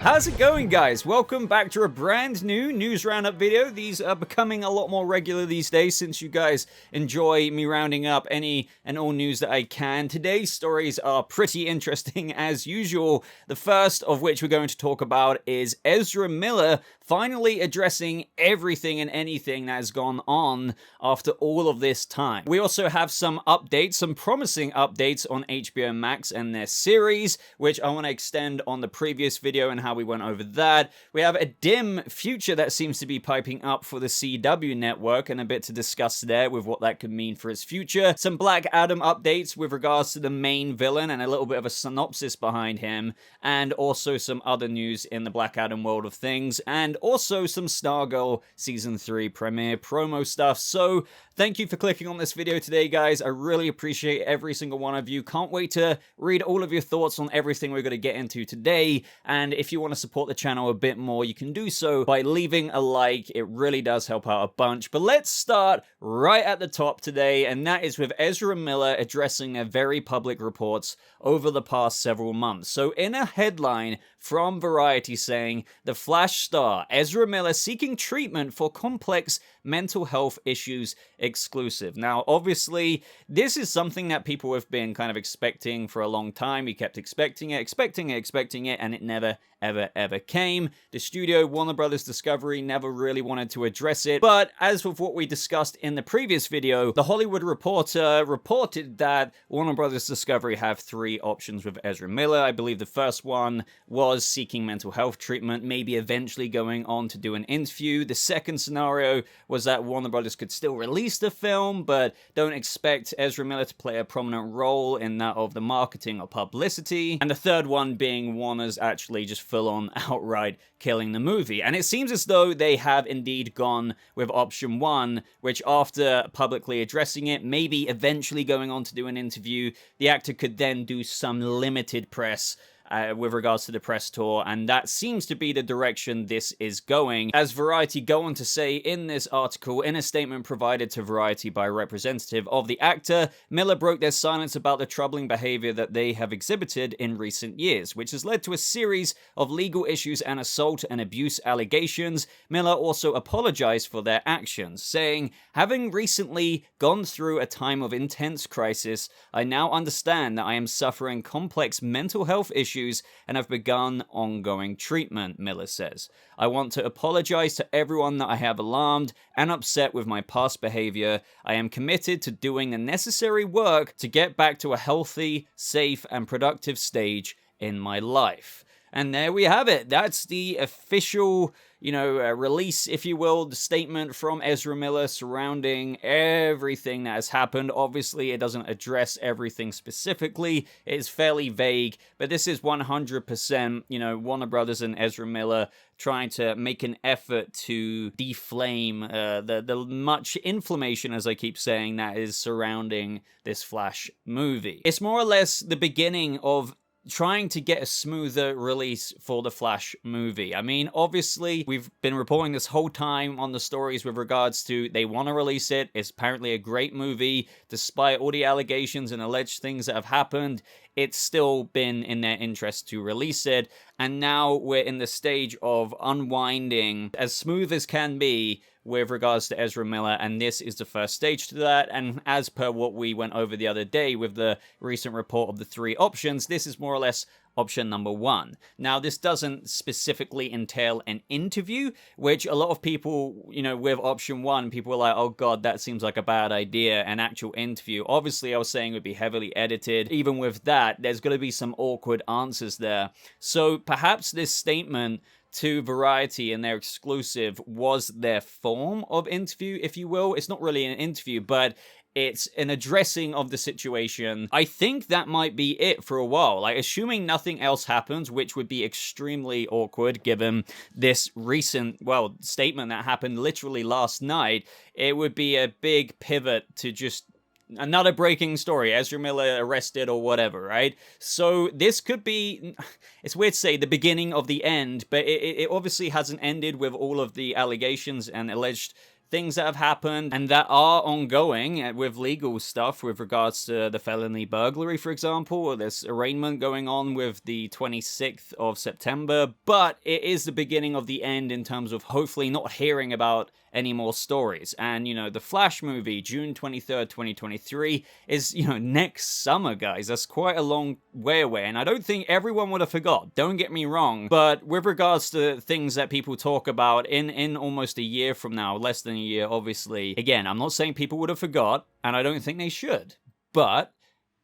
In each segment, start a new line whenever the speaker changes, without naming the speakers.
How's it going, guys? Welcome back to a brand new news roundup video. These are becoming a lot more regular these days since you guys enjoy me rounding up any and all news that I can. Today's stories are pretty interesting as usual. The first of which we're going to talk about is Ezra Miller finally addressing everything and anything that has gone on after all of this time. We also have some updates, some promising updates on HBO Max and their series, which I want to extend on the previous video and how we went over that. We have a dim future that seems to be piping up for the CW network and a bit to discuss there with what that could mean for its future. Some Black Adam updates with regards to the main villain and a little bit of a synopsis behind him, and also some other news in the Black Adam world of things, and also some Stargirl Season 3 premiere promo stuff. So thank you for clicking on this video today, guys. I really appreciate every single one of you. Can't wait to read all of your thoughts on everything we're going to get into today. And if you want to support the channel a bit more, you can do so by leaving a like. It really does help out a bunch. But let's start right at the top today, and that is with Ezra Miller addressing their very public reports over the past several months. So in a headline from Variety saying, "The Flash star Ezra Miller seeking treatment for complex mental health issues exclusive." Now, obviously, this is something that people have been kind of expecting for a long time. We kept expecting it, and it never, ever came. The studio, Warner Brothers Discovery, never really wanted to address it. But as with what we discussed in the previous video, The Hollywood Reporter reported that Warner Brothers Discovery have three options with Ezra Miller. I believe the first one was seeking mental health treatment, maybe eventually going on to do an interview. The second scenario was that Warner Brothers could still release the film, but don't expect Ezra Miller to play a prominent role in that of the marketing or publicity. And the third one being Warner's actually just full-on outright killing the movie. And it seems as though they have indeed gone with option one, which after publicly addressing it, maybe eventually going on to do an interview, the actor could then do some limited press with regards to the press tour, and that seems to be the direction this is going. As Variety go on to say in this article, in a statement provided to Variety by a representative of the actor, Miller broke their silence about the troubling behavior that they have exhibited in recent years, which has led to a series of legal issues and assault and abuse allegations. Miller also apologized for their actions, saying, "Having recently gone through a time of intense crisis, I now understand that I am suffering complex mental health issues and have begun ongoing treatment," Miller says. "I want to apologize to everyone that I have alarmed and upset with my past behavior. I am committed to doing the necessary work to get back to a healthy, safe, and productive stage in my life." And there we have it. That's the official, release, if you will, the statement from Ezra Miller surrounding everything that has happened. Obviously, it doesn't address everything specifically. It is fairly vague, but this is 100%, Warner Brothers and Ezra Miller trying to make an effort to deflame the much inflammation, as I keep saying, that is surrounding this Flash movie. It's more or less the beginning of trying to get a smoother release for the Flash movie. I mean, obviously, we've been reporting this whole time on the stories with regards to they want to release it. It's apparently a great movie. Despite all the allegations and alleged things that have happened, it's still been in their interest to release it. And now we're in the stage of unwinding as smooth as can be with regards to Ezra Miller, and this is the first stage to that. And as per what we went over the other day with the recent report of the three options, this is more or less option number one. Now, this doesn't specifically entail an interview, which a lot of people, with option one, people were like, oh god, that seems like a bad idea, an actual interview. Obviously, I was saying it would be heavily edited. Even with that, there's going to be some awkward answers there. So perhaps this statement to Variety and their exclusive was their form of interview, if you will. It's not really an interview, but it's an addressing of the situation. I think that might be it for a while. Like, assuming nothing else happens, which would be extremely awkward given this recent, statement that happened literally last night, it would be a big pivot to just another breaking story, Ezra Miller arrested or whatever, right? So this could be, it's weird to say the beginning of the end, but it obviously hasn't ended with all of the allegations and alleged things that have happened and that are ongoing with legal stuff with regards to the felony burglary, for example, or this arraignment going on with the 26th of September. But it is the beginning of the end in terms of hopefully not hearing about any more stories. And, you know, the Flash movie, June 23rd, 2023, is, you know, next summer, guys. That's quite a long way away. And I don't think everyone would have forgot. Don't get me wrong. But with regards to things that people talk about in almost a year from now, less than a year, obviously, again, I'm not saying people would have forgot, and I don't think they should. But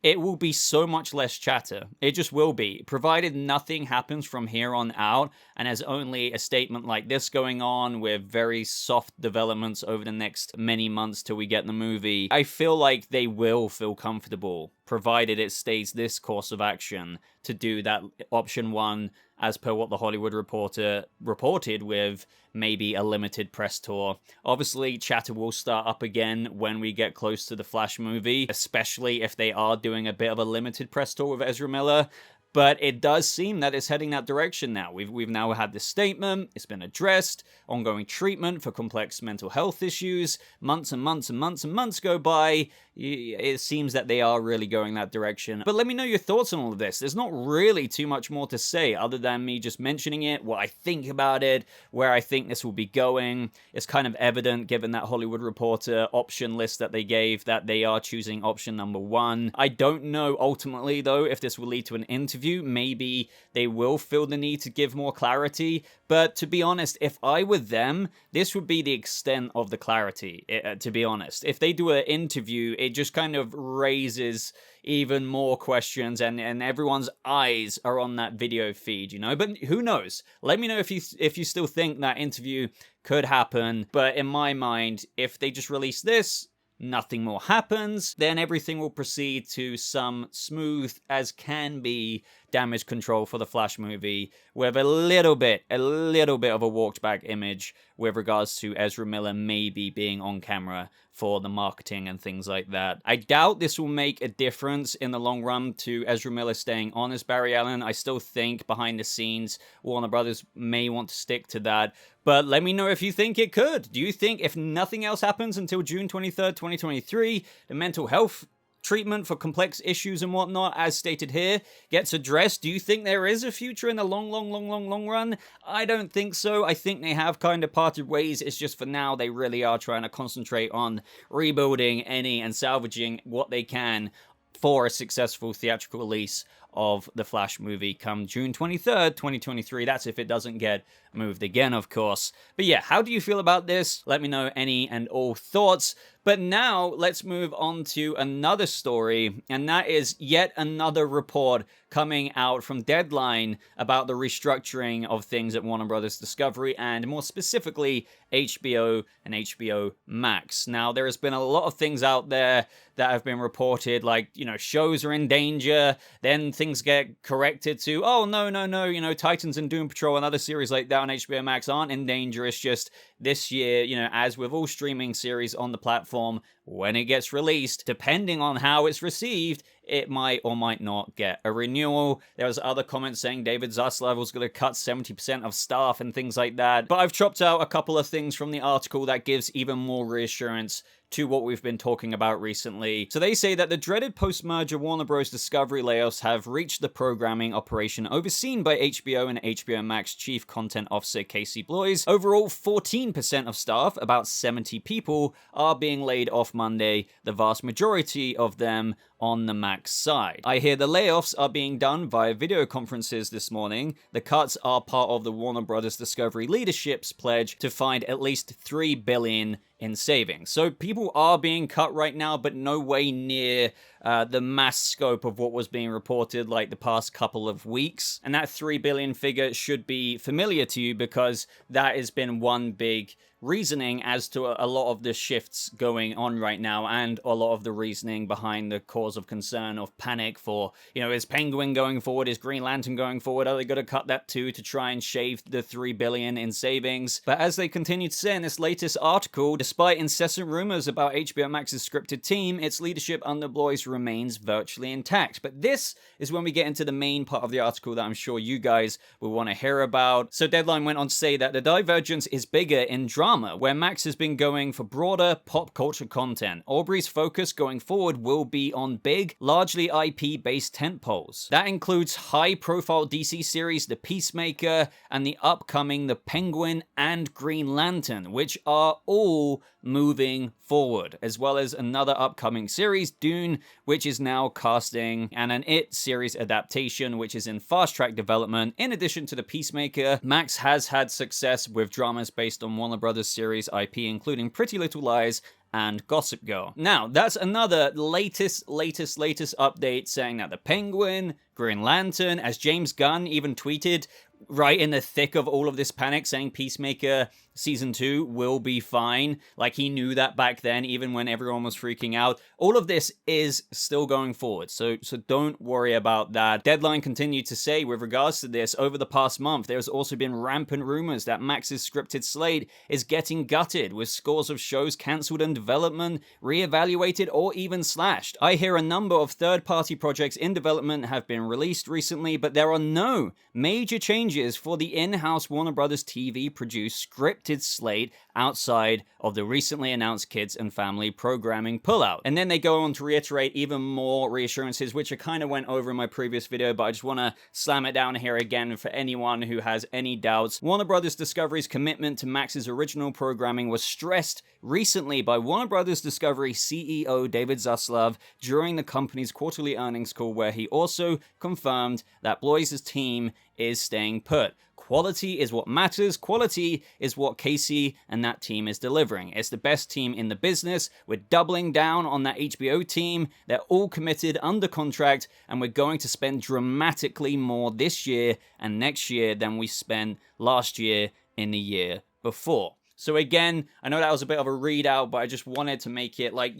it will be so much less chatter. It just will be, provided nothing happens from here on out, and there's only a statement like this going on with very soft developments over the next many months till we get the movie. I feel like they will feel comfortable, provided it stays this course of action, to do that option one, as per what the Hollywood Reporter reported, with maybe a limited press tour. Obviously, chatter will start up again when we get close to the Flash movie, especially if they are doing a bit of a limited press tour with Ezra Miller. But it does seem that it's heading that direction now. We've now had this statement, it's been addressed, ongoing treatment for complex mental health issues, months and months and months and months go by. It seems that they are really going that direction. But let me know your thoughts on all of this. There's not really too much more to say other than me just mentioning it, what I think about it, where I think this will be going. It's kind of evident, given that Hollywood Reporter option list that they gave, that they are choosing option number one. I don't know ultimately, though, if this will lead to an interview. Maybe they will feel the need to give more clarity, but to be honest, if I were them, this would be the extent of the clarity, to be honest. If they do an interview, it just kind of raises even more questions, and everyone's eyes are on that video feed, you know? But who knows? Let me know if you still think that interview could happen, but in my mind, if they just release this, nothing more happens, then everything will proceed to some smooth as can be damage control for the Flash movie, with a little bit of a walked back image with regards to Ezra Miller maybe being on camera for the marketing and things like that. I doubt this will make a difference in the long run to Ezra Miller staying on as Barry Allen. I still think behind the scenes, Warner Brothers may want to stick to that. But let me know if you think it could. Do you think if nothing else happens until June 23rd, 2023, the mental health treatment for complex issues and whatnot, as stated here, gets addressed? Do you think there is a future in the long run? I don't think so. I think they have kind of parted ways. It's just for now, they really are trying to concentrate on rebuilding and salvaging what they can for a successful theatrical release of the Flash movie come June 23rd, 2023. That's if it doesn't get moved again, of course. But yeah, how do you feel about this? Let me know any and all thoughts. But now let's move on to another story, and that is yet another report coming out from Deadline about the restructuring of things at Warner Brothers Discovery, and more specifically HBO and HBO Max. Now, there has been a lot of things out there that have been reported, like, you know, shows are in danger, then things get corrected to, oh, no, you know, Titans and Doom Patrol and other series like that on HBO Max aren't in danger. It's just this year, you know, as with all streaming series on the platform, when it gets released, depending on how it's received, it might or might not get a renewal. There was other comments saying David Zaslav was going to cut 70% of staff and things like that. But I've chopped out a couple of things from the article that gives even more reassurance to what we've been talking about recently. So they say that the dreaded post-merger Warner Bros. Discovery layoffs have reached the programming operation overseen by HBO and HBO Max Chief Content Officer Casey Bloys. Overall, 14% of staff, about 70 people, are being laid off Monday, the vast majority of them on the Max side. I hear the layoffs are being done via video conferences this morning. The cuts are part of the Warner Brothers Discovery leadership's pledge to find at least $3 billion in savings. So people are being cut right now, but no way near the mass scope of what was being reported like the past couple of weeks. And that $3 billion figure should be familiar to you because that has been one big reasoning as to a lot of the shifts going on right now, and a lot of the reasoning behind the cause of concern of panic for, you know, is Penguin going forward? Is Green Lantern going forward? Are they going to cut that too to try and shave the $3 billion in savings? But as they continue to say in this latest article, despite incessant rumors about HBO Max's scripted team, its leadership under Bloys remains virtually intact. But this is when we get into the main part of the article that I'm sure you guys will want to hear about. So Deadline went on to say that the divergence is bigger in drama drama, where Max has been going for broader pop culture content. Aubrey's focus going forward will be on big, largely IP-based tentpoles. That includes high-profile DC series The Peacemaker and the upcoming The Penguin and Green Lantern, which are all moving forward, as well as another upcoming series, Dune, which is now casting, and an It series adaptation, which is in fast-track development. In addition to The Peacemaker, Max has had success with dramas based on Warner Brothers series IP, including Pretty Little Lies and Gossip Girl. Now, that's another latest update saying that The Penguin, Green Lantern, as James Gunn even tweeted right in the thick of all of this panic, saying Peacemaker Season 2 will be fine. Like, he knew that back then, even when everyone was freaking out. All of this is still going forward, so don't worry about that. Deadline continued to say, with regards to this, over the past month, there's also been rampant rumors that Max's scripted slate is getting gutted, with scores of shows cancelled in development, re-evaluated, or even slashed. I hear a number of third-party projects in development have been released recently, but there are no major changes for the in-house Warner Brothers TV-produced scripted slate outside of the recently announced kids and family programming pullout. And then they go on to reiterate even more reassurances, which I kind of went over in my previous video, but I just want to slam it down here again for anyone who has any doubts. Warner Brothers Discovery's commitment to Max's original programming was stressed recently by Warner Brothers Discovery CEO David Zaslav during the company's quarterly earnings call, where he also confirmed that Blois' team is staying put. Quality is what matters. Quality is what Casey and that team is delivering. It's the best team in the business. We're doubling down on that HBO team. They're all committed under contract, and we're going to spend dramatically more this year and next year than we spent last year in the year before. So again, I know that was a bit of a readout, but I just wanted to make it like,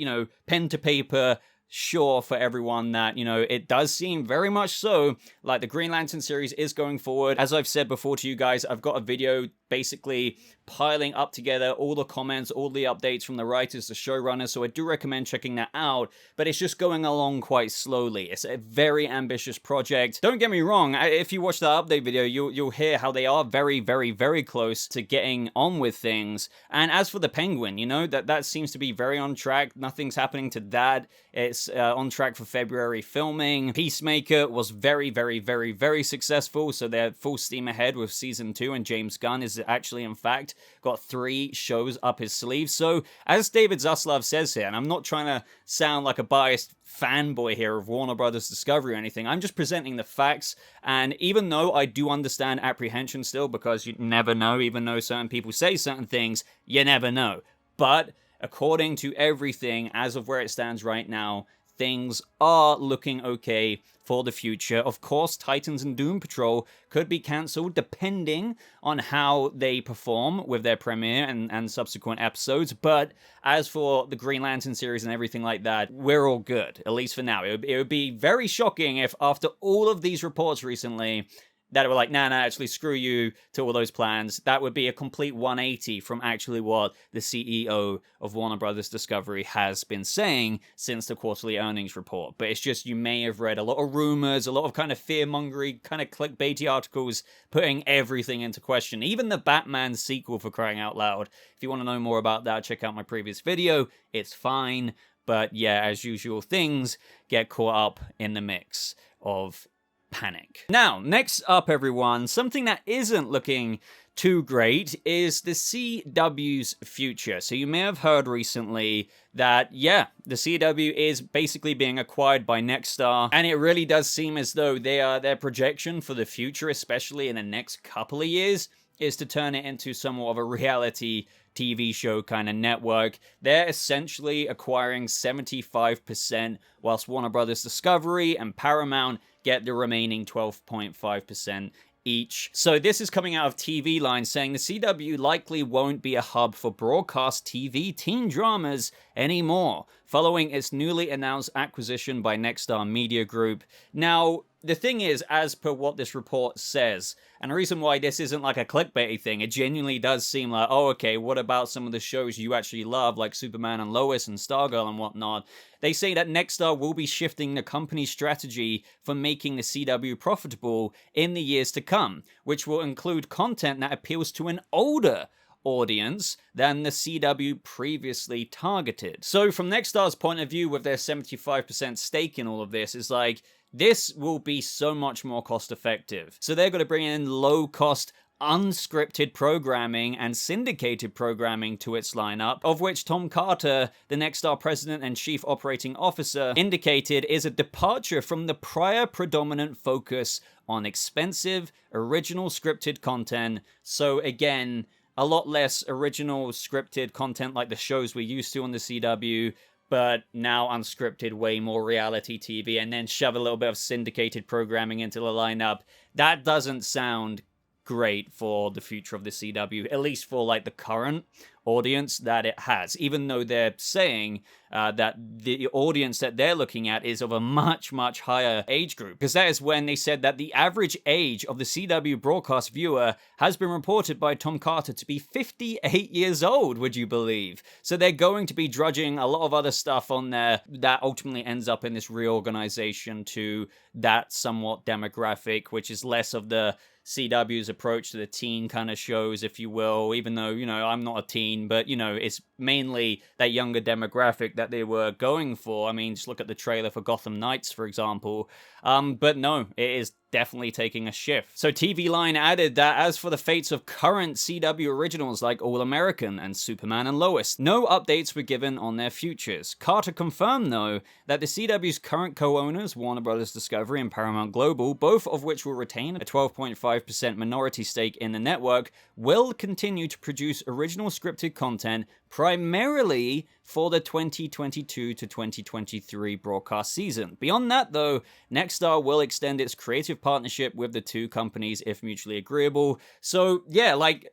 pen to paper, sure for everyone that, it does seem very much so like the Green Lantern series is going forward. As I've said before to you guys, I've got a video basically piling up together all the comments, all the updates from the writers, the showrunners, so I do recommend checking that out, but it's just going along quite slowly. It's a very ambitious project. Don't get me wrong, if you watch that update video, you'll hear how they are very, very, very close to getting on with things. And as for the Penguin, that seems to be very on track. Nothing's happening to that. It's on track for February filming. Peacemaker was very, very, very, very successful, so they're full steam ahead with Season 2, and James Gunn is actually, in fact, got 3 shows up his sleeve. So, as David Zaslav says here, and I'm not trying to sound like a biased fanboy here of Warner Brothers Discovery or anything, I'm just presenting the facts, and even though I do understand apprehension still, because you never know, even though certain people say certain things, you never know. But according to everything, as of where it stands right now, things are looking okay for the future. Of course, Titans and Doom Patrol could be cancelled depending on how they perform with their premiere and subsequent episodes, but as for the Green Lantern series and everything like that, we're all good, at least for now. It would be very shocking if after all of these reports recently, that were like, nah, actually, screw you to all those plans. That would be a complete 180 from actually what the CEO of Warner Brothers Discovery has been saying since the quarterly earnings report. But it's just, you may have read a lot of rumors, a lot of kind of fear-mongering, kind of clickbaity articles putting everything into question. Even the Batman sequel, for crying out loud. If you want to know more about that, check out my previous video. It's fine. But yeah, as usual, things get caught up in the mix of panic. Now, next up, everyone, something that isn't looking too great is the CW's future. So you may have heard recently that, yeah, the CW is basically being acquired by Nexstar, and it really does seem as though their projection for the future, especially in the next couple of years, is to turn it into somewhat of a reality TV show kind of network. They're essentially acquiring 75%, whilst Warner Brothers Discovery and Paramount get the remaining 12.5% each. So this is coming out of TV Line, saying the CW likely won't be a hub for broadcast TV teen dramas anymore, following its newly announced acquisition by Nexstar Media Group. Now, the thing is, as per what this report says, and the reason why this isn't like a clickbaity thing, it genuinely does seem like, oh, okay, what about some of the shows you actually love, like Superman and Lois and Stargirl and whatnot? They say that Nexstar will be shifting the company's strategy for making the CW profitable in the years to come, which will include content that appeals to an older audience than the CW previously targeted. So from Nexstar's point of view, with their 75% stake in all of this, is like, this will be so much more cost effective. So they're going to bring in low cost unscripted programming and syndicated programming to its lineup, of which Tom Carter, the Nexstar president and chief operating officer, indicated is a departure from the prior predominant focus on expensive, original scripted content. So again, a lot less original scripted content like the shows we're used to on the CW, but now unscripted, way more reality TV, and then shove a little bit of syndicated programming into the lineup. That doesn't sound great for the future of the CW, at least for like the current audience that it has, even though they're saying that the audience that they're looking at is of a much, much higher age group, because that is when they said that the average age of the CW broadcast viewer has been reported by Tom Carter to be 58 years old, would you believe? So they're going to be drudging a lot of other stuff on there that ultimately ends up in this reorganization to that somewhat demographic, which is less of the CW's approach to the teen kind of shows, if you will, even though, you know, I'm not a teen, but, you know, it's mainly that younger demographic that they were going for. I mean, just look at the trailer for Gotham Knights, for example. But no, it is definitely taking a shift. So TV Line added that as for the fates of current CW originals like All American and Superman and Lois, no updates were given on their futures. Carter confirmed, though, that the CW's current co-owners, Warner Bros. Discovery and Paramount Global, both of which will retain a 12.5% minority stake in the network, will continue to produce original scripted content primarily for the 2022 to 2023 broadcast season. Beyond that, though, Nexstar will extend its creative partnership with the two companies if mutually agreeable. So yeah, like,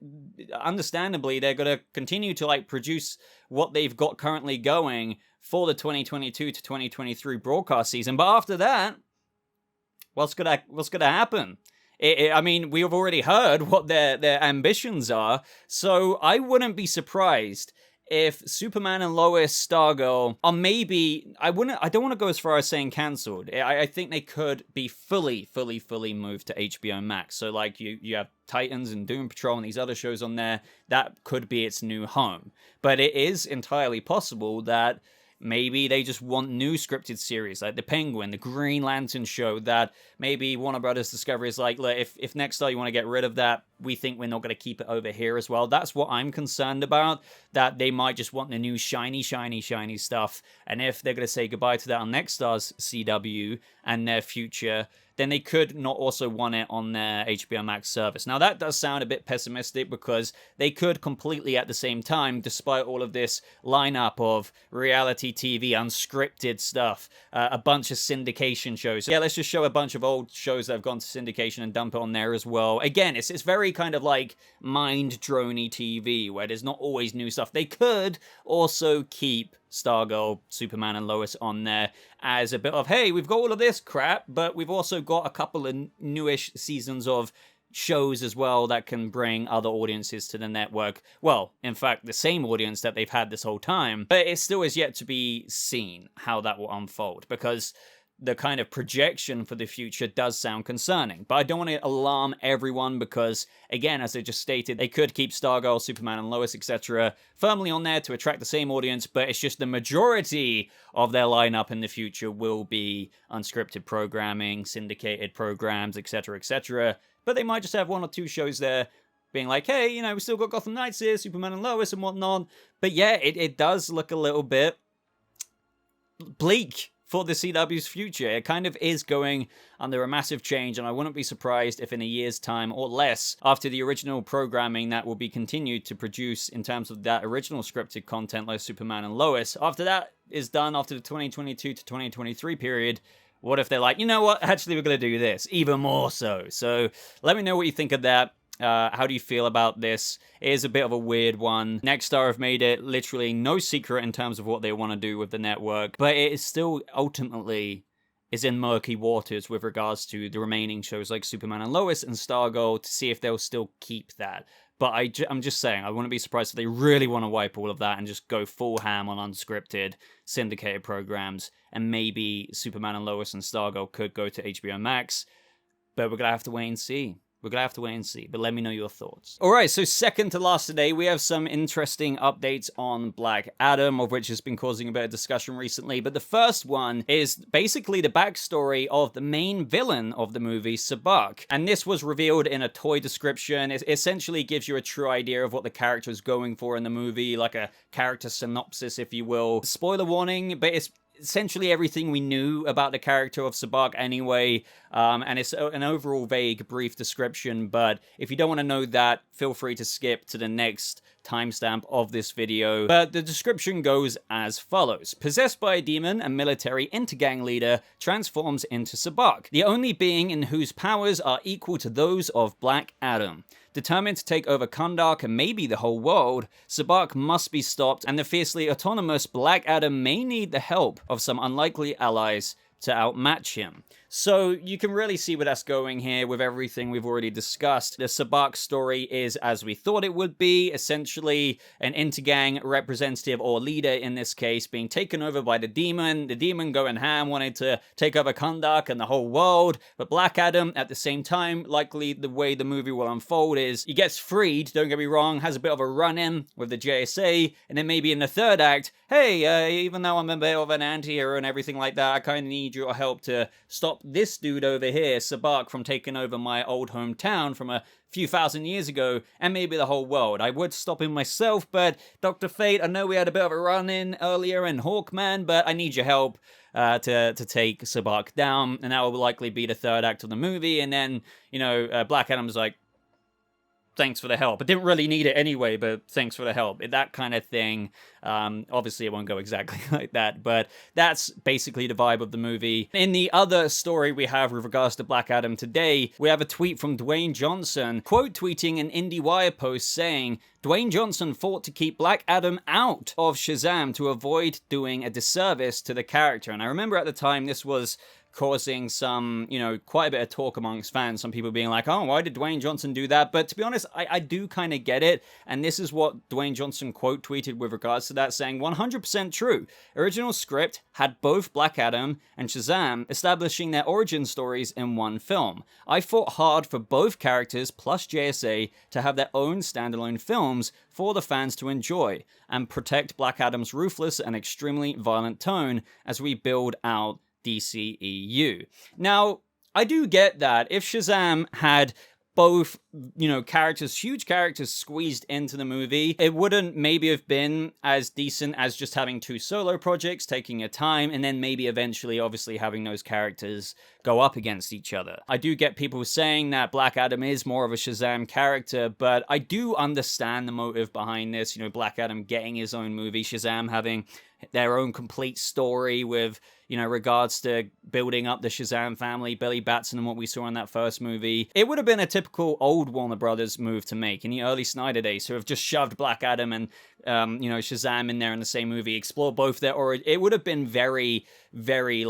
understandably, they're going to continue to like produce what they've got currently going for the 2022 to 2023 broadcast season. But after that, what's gonna happen? I mean, we have already heard what their ambitions are, so I wouldn't be surprised if Superman and Lois, Stargirl are maybe, I don't want to go as far as saying cancelled. I think they could be fully moved to HBO Max. So like you have Titans and Doom Patrol and these other shows on there, that could be its new home. But it is entirely possible that maybe they just want new scripted series like The Penguin, The Green Lantern show, that maybe Warner Brothers Discovery is like, look, if Nexstar you want to get rid of that, we think we're not going to keep it over here as well. That's what I'm concerned about, that they might just want the new shiny stuff. And if they're going to say goodbye to that on Nexstar's CW and their future, then they could not also want it on their HBO Max service. Now, that does sound a bit pessimistic because they could completely at the same time, despite all of this lineup of reality TV, unscripted stuff, a bunch of syndication shows. Yeah, let's just show a bunch of old shows that have gone to syndication and dump it on there as well. Again, it's very kind of like mind-drony TV, where there's not always new stuff. They could also keep Stargirl, Superman, and Lois on there as a bit of, hey, we've got all of this crap, but we've also got a couple of newish seasons of shows as well that can bring other audiences to the network. Well, in fact, the same audience that they've had this whole time, but it still is yet to be seen how that will unfold, because the kind of projection for the future does sound concerning. But I don't want to alarm everyone because, again, as I just stated, they could keep Stargirl, Superman, and Lois, etc. firmly on there to attract the same audience, but it's just the majority of their lineup in the future will be unscripted programming, syndicated programs, etc., etc. But they might just have one or two shows there being like, hey, you know, we still got Gotham Knights here, Superman and Lois and whatnot. But yeah, it does look a little bit bleak for the CW's future. It kind of is going under a massive change, and I wouldn't be surprised if in a year's time or less, after the original programming that will be continued to produce in terms of that original scripted content like Superman and Lois, after that is done, after the 2022 to 2023 period, what if they're like, you know what, actually we're going to do this, even more so. So let me know what you think of that. How do you feel about this? It is a bit of a weird one. Nexstar have made it literally no secret in terms of what they want to do with the network, but it is still ultimately is in murky waters with regards to the remaining shows like Superman and Lois and Stargirl to see if they'll still keep that. But I'm just saying, I wouldn't be surprised if they really want to wipe all of that and just go full ham on unscripted, syndicated programs, and maybe Superman and Lois and Stargirl could go to HBO Max, but we're going to have to wait and see. We're gonna have to wait and see, but let me know your thoughts. Alright, so second to last today, we have some interesting updates on Black Adam, of which has been causing a bit of discussion recently, but the first one is basically the backstory of the main villain of the movie, Sabbac. And this was revealed in a toy description. It essentially gives you a true idea of what the character is going for in the movie, like a character synopsis, if you will. Spoiler warning, but it's essentially everything we knew about the character of Sabbac anyway, and it's an overall vague, brief description, but if you don't want to know that, feel free to skip to the next timestamp of this video. But the description goes as follows. Possessed by a demon, a military intergang leader transforms into Sabbac, the only being in whose powers are equal to those of Black Adam. Determined to take over Kahndaq and maybe the whole world, Sabbac must be stopped, and the fiercely autonomous Black Adam may need the help of some unlikely allies to outmatch him. So you can really see where that's going here with everything we've already discussed. The Sabbac story is as we thought it would be, essentially an intergang representative or leader in this case being taken over by the demon going ham, wanting to take over Kahndaq and the whole world, but Black Adam at the same time, likely the way the movie will unfold is he gets freed, don't get me wrong, has a bit of a run-in with the JSA, and then maybe in the third act, hey, even though I'm a bit of an anti-hero and everything like that, I kind of need your help to stop this dude over here, Sabbac, from taking over my old hometown from a few thousand years ago, and maybe the whole world. I would stop him myself, but Dr. Fate, I know we had a bit of a run-in earlier in Hawkman, but I need your help to take Sabbac down, and that will likely be the third act of the movie, and then, Black Adam's like, thanks for the help. I didn't really need it anyway, but thanks for the help. That kind of thing. Obviously, it won't go exactly like that, but that's basically the vibe of the movie. In the other story we have with regards to Black Adam today, we have a tweet from Dwayne Johnson, quote tweeting an IndieWire post saying, Dwayne Johnson fought to keep Black Adam out of Shazam to avoid doing a disservice to the character. And I remember at the time this was causing some, quite a bit of talk amongst fans. Some people being like, oh, why did Dwayne Johnson do that? But to be honest, I do kind of get it. And this is what Dwayne Johnson quote tweeted with regards to that, saying 100% true. Original script had both Black Adam and Shazam establishing their origin stories in one film. I fought hard for both characters plus JSA to have their own standalone films for the fans to enjoy and protect Black Adam's ruthless and extremely violent tone as we build out DCEU. Now, I do get that if Shazam had both, characters, huge characters squeezed into the movie, it wouldn't maybe have been as decent as just having two solo projects, taking your time, and then maybe eventually, obviously, having those characters go up against each other. I do get people saying that Black Adam is more of a Shazam character, but I do understand the motive behind this. Black Adam getting his own movie, Shazam having their own complete story with, regards to building up the Shazam family, Billy Batson and what we saw in that first movie. It would have been a typical old Warner Brothers move to make in the early Snyder days, to have just shoved Black Adam and, Shazam in there in the same movie, explore both their origin. It would have been very, very,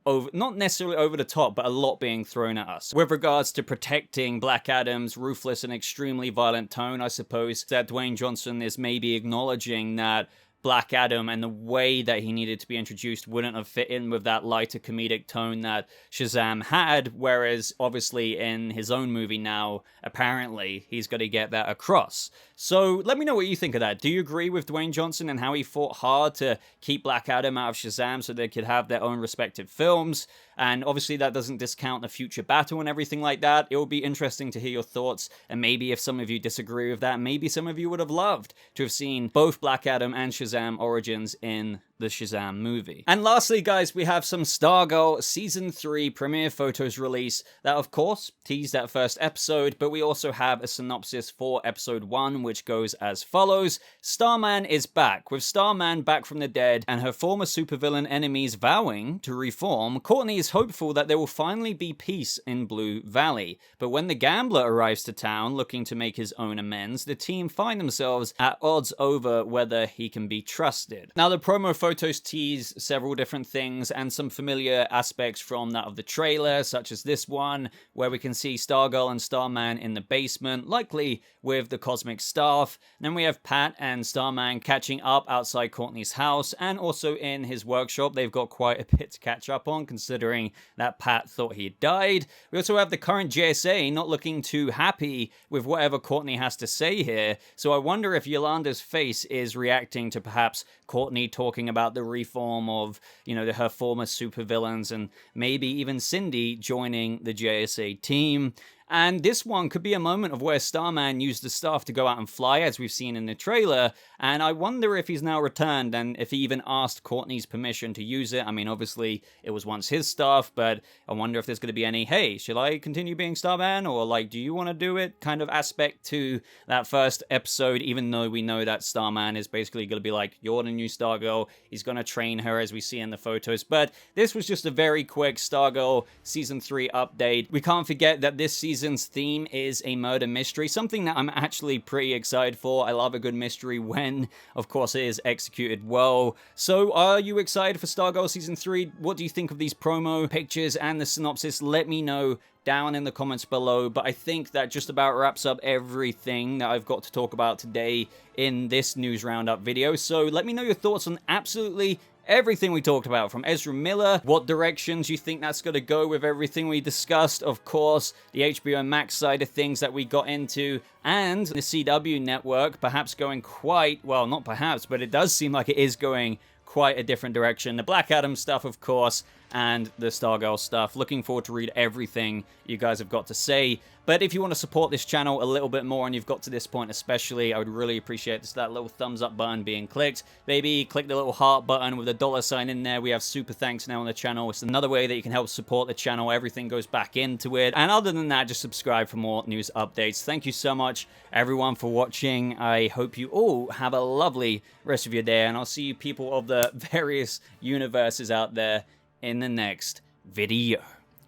over, not necessarily over the top, but a lot being thrown at us. With regards to protecting Black Adam's ruthless and extremely violent tone, I suppose that Dwayne Johnson is maybe acknowledging that Black Adam and the way that he needed to be introduced wouldn't have fit in with that lighter comedic tone that Shazam had, whereas obviously in his own movie now, apparently he's got to get that across. So let me know what you think of that. Do you agree with Dwayne Johnson and how he fought hard to keep Black Adam out of Shazam so they could have their own respective films? And obviously that doesn't discount the future battle and everything like that. It will be interesting to hear your thoughts, and maybe if some of you disagree with that, maybe some of you would have loved to have seen both Black Adam and Shazam origins in the Shazam movie. And lastly, guys, we have some Stargirl Season 3 premiere photos release that, of course, teased that first episode, but we also have a synopsis for Episode 1, which goes as follows. Starman is back. With Starman back from the dead and her former supervillain enemies vowing to reform, Courtney is hopeful that there will finally be peace in Blue Valley. But when the Gambler arrives to town looking to make his own amends, the team find themselves at odds over whether he can be trusted. Now, the promo photos tease several different things and some familiar aspects from that of the trailer, such as this one, where we can see Stargirl and Starman in the basement, likely with the cosmic staff. Then we have Pat and Starman catching up outside Courtney's house, and also in his workshop. They've got quite a bit to catch up on, considering that Pat thought he had died. We also have the current JSA not looking too happy with whatever Courtney has to say here, so I wonder if Yolanda's face is reacting to perhaps Courtney talking about the reform of, her former supervillains, and maybe even Cindy joining the JSA team. And this one could be a moment of where Starman used the staff to go out and fly, as we've seen in the trailer, and I wonder if he's now returned and if he even asked Courtney's permission to use it. I mean, obviously, it was once his staff, but I wonder if there's going to be any, hey, shall I continue being Starman, or do you want to do it kind of aspect to that first episode, even though we know that Starman is basically going to be like, you're the new Stargirl, he's going to train her, as we see in the photos. But this was just a very quick Stargirl Season 3 update. We can't forget that this season's theme is a murder mystery, something that I'm actually pretty excited for. I love a good mystery when, of course, it is executed well. So are you excited for Stargirl Season 3? What do you think of these promo pictures and the synopsis? Let me know down in the comments below. But I think that just about wraps up everything that I've got to talk about today in this news roundup video. So let me know your thoughts on absolutely everything we talked about, from Ezra Miller, what directions you think that's going to go with everything we discussed, of course, the HBO Max side of things that we got into, and the CW network perhaps going quite, well, not perhaps, but it does seem like it is going quite a different direction. The Black Adam stuff, of course, and the Stargirl stuff. Looking forward to read everything you guys have got to say. But if you want to support this channel a little bit more, and you've got to this point especially, I would really appreciate just that little thumbs up button being clicked. Maybe click the little heart button with a $sign in there. We have super thanks now on the channel. It's another way that you can help support the channel. Everything goes back into it. And other than that, just subscribe for more news updates. Thank you so much, everyone, for watching. I hope you all have a lovely rest of your day, and I'll see you people of the various universes out there in the next video.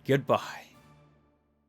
Goodbye.